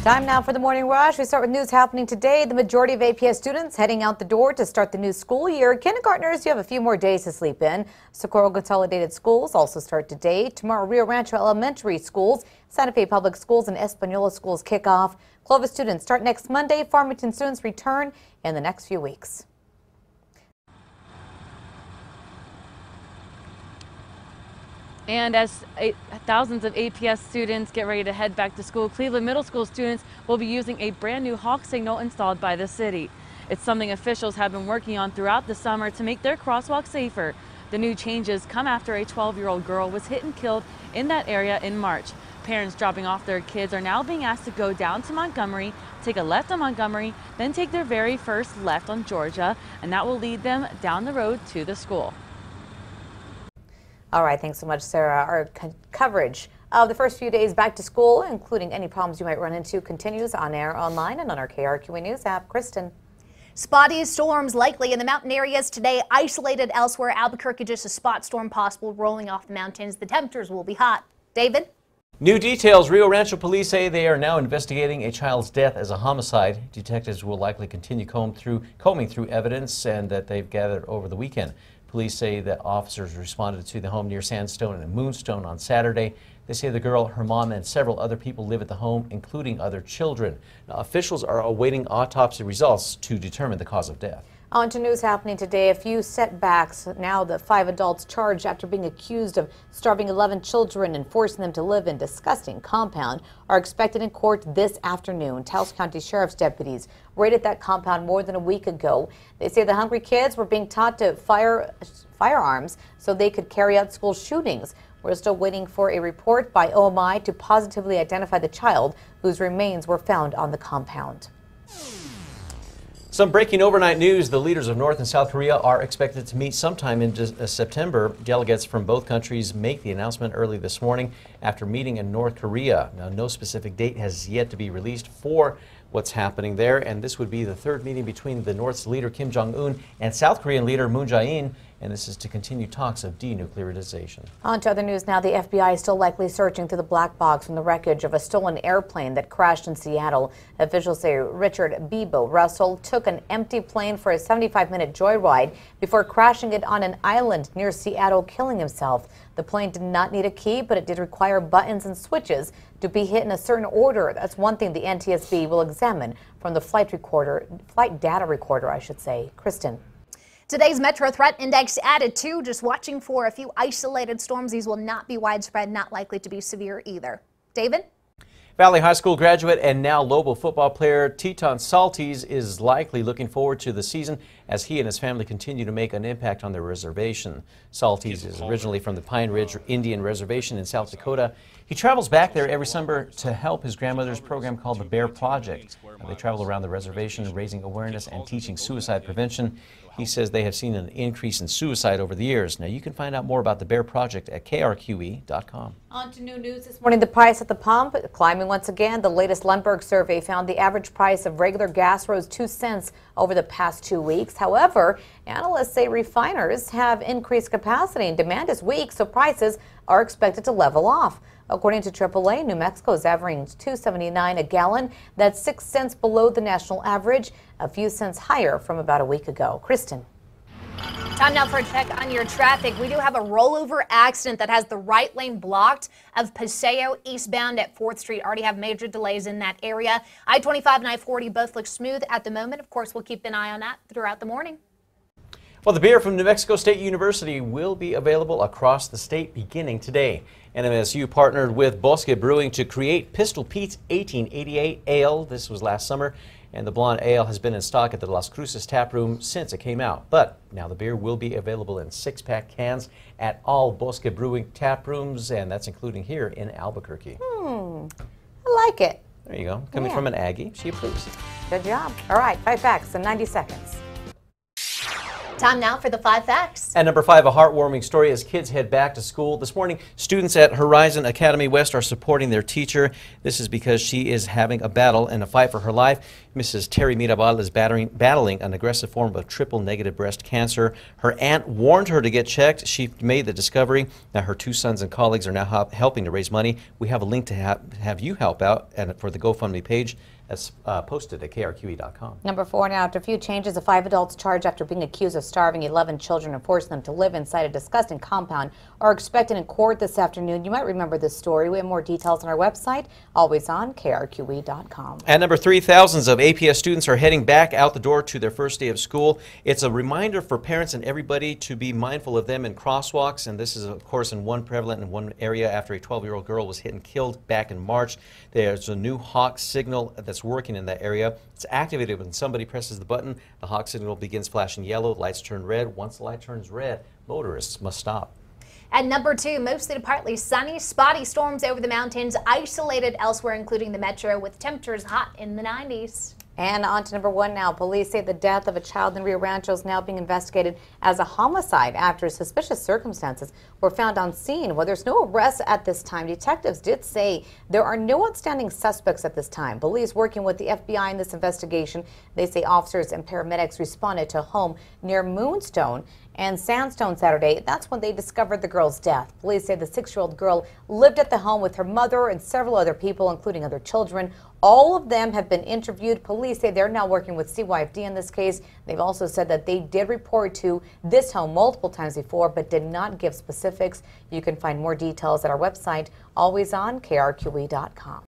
Time now for the morning rush. We start with news happening today. The majority of APS students heading out the door to start the new school year. Kindergartners, you have a few more days to sleep in. Socorro Consolidated Schools also start today. Tomorrow, Rio Rancho Elementary Schools, Santa Fe Public Schools, and Espanola Schools kick off. Clovis students start next Monday. Farmington students return in the next few weeks. And as thousands of APS students get ready to head back to school, Cleveland Middle School students will be using a brand new hawk signal installed by the city. It's something officials have been working on throughout the summer to make their crosswalk safer. The new changes come after a 12-year-old girl was hit and killed in that area in March. Parents dropping off their kids are now being asked to go down to Montgomery, take a left on Montgomery, then take their very first left on Georgia, and that will lead them down the road to the school. All right, thanks so much, Sarah. Our coverage of the first few days back to school, including any problems you might run into, continues on air, online, and on our KRQE News app. Kristen. Spotty storms likely in the mountain areas today, isolated elsewhere. Albuquerque, just a spot storm possible rolling off the mountains. The temperatures will be hot. David? New details. Rio Rancho police say they are now investigating a child's death as a homicide. Detectives will likely continue combing through evidence and that they've gathered over the weekend. Police say that officers responded to the home near Sandstone and Moonstone on Saturday. They say the girl, her mom, and several other people live at the home, including other children. Now, officials are awaiting autopsy results to determine the cause of death. On to news happening today. A few setbacks. Now the 5 adults charged after being accused of starving 11 children and forcing them to live in disgusting compound are expected in court this afternoon. Taos County Sheriff's deputies raided that compound more than a week ago. They say the hungry kids were being taught to fire firearms so they could carry out school shootings. We're still waiting for a report by OMI to positively identify the child whose remains were found on the compound. Some breaking overnight news. The leaders of North and South Korea are expected to meet sometime in September. Delegates from both countries make the announcement early this morning after meeting in North Korea. Now, no specific date has yet to be released for what's happening there, and this would be the third meeting between the North's leader Kim Jong-un and South Korean leader Moon Jae-in, and this is to continue talks of denuclearization. On to other news now. The FBI is still likely searching through the black box from the wreckage of a stolen airplane that crashed in Seattle. Officials say Richard Bebo Russell took an empty plane for a 75-minute joyride before crashing it on an island near Seattle, killing himself. The plane did not need a key, but it did require buttons and switches to be hit in a certain order. That's one thing the NTSB will examine from the flight data recorder, I should say. Kristen. Today's Metro Threat Index added 2. Just watching for a few isolated storms. These will not be widespread, not likely to be severe either. David? Valley High School graduate and now Lobo football player Teton Salties is likely looking forward to the season as he and his family continue to make an impact on their reservation. Salties is originally from the Pine Ridge Indian Reservation in South Dakota. He travels back there every summer to help his grandmother's program called the Bear Project. They travel around the reservation raising awareness and teaching suicide prevention. He says they have seen an increase in suicide over the years. Now you can find out more about the Bear Project at KRQE.com. On to new news this morning. The price at the pump climbing once again. The latest Lundberg survey found the average price of regular gas rose 2 cents over the past 2 weeks. However, analysts say refiners have increased capacity and demand is weak, so prices are expected to level off. According to AAA, New Mexico is averaging $2.79 a gallon. That's 6 cents below the national average, a few cents higher from about a week ago. Kristen. Time now for a check on your traffic. We do have a rollover accident that has the right lane blocked of Paseo eastbound at 4th Street. Already have major delays in that area. I-25 and I-40 both look smooth at the moment. Of course, we'll keep an eye on that throughout the morning. Well, the beer from New Mexico State University will be available across the state beginning today. NMSU partnered with Bosque Brewing to create Pistol Pete's 1888 Ale. This was last summer, and the blonde ale has been in stock at the Las Cruces tap room since it came out. But now the beer will be available in 6-pack cans at all Bosque Brewing tap rooms, and that's including here in Albuquerque. I like it. There you go. Coming from an Aggie, she approves. Good job. All right, 5 facts in 90 seconds. Time now for the 5 facts. And number 5, a heartwarming story as kids head back to school. This morning, students at Horizon Academy West are supporting their teacher. This is because she is having a battle and a fight for her life. Mrs. Terry Mirabal is battling an aggressive form of triple-negative breast cancer. Her aunt warned her to get checked. She made the discovery. Now her 2 sons and colleagues are now helping to raise money. We have a link to have you help out for the GoFundMe page. That's posted at KRQE.com. Number 4 now, after a few changes, the 5 adults charged after being accused of starving 11 children and forcing them to live inside a disgusting compound are expected in court this afternoon. You might remember this story. We have more details on our website, always on KRQE.com. At number 3, thousands of APS students are heading back out the door to their first day of school. It's a reminder for parents and everybody to be mindful of them in crosswalks, and this is of course prevalent in one area after a 12-year-old girl was hit and killed back in March. There's a new hawk signal that's working in that area. It's activated when somebody presses the button. The hawk signal begins flashing yellow, lights turn red. Once the light turns red, motorists must stop. At number 2, mostly to partly sunny, spotty storms over the mountains, isolated elsewhere, including the metro, with temperatures hot in the 90s. And on to number 1 now. Police say the death of a child in Rio Rancho is now being investigated as a homicide after suspicious circumstances were found on scene. Well, there's no arrests at this time. Detectives did say there are no outstanding suspects at this time. Police working with the FBI in this investigation. They say officers and paramedics responded to a home near Moonstone and Sandstone Saturday. That's when they discovered the girl's death. Police say the 6-year-old girl lived at the home with her mother and several other people, including other children. All of them have been interviewed. Police say they're now working with CYFD in this case. They've also said that they did report to this home multiple times before, but did not give specifics. You can find more details at our website, always on KRQE.com.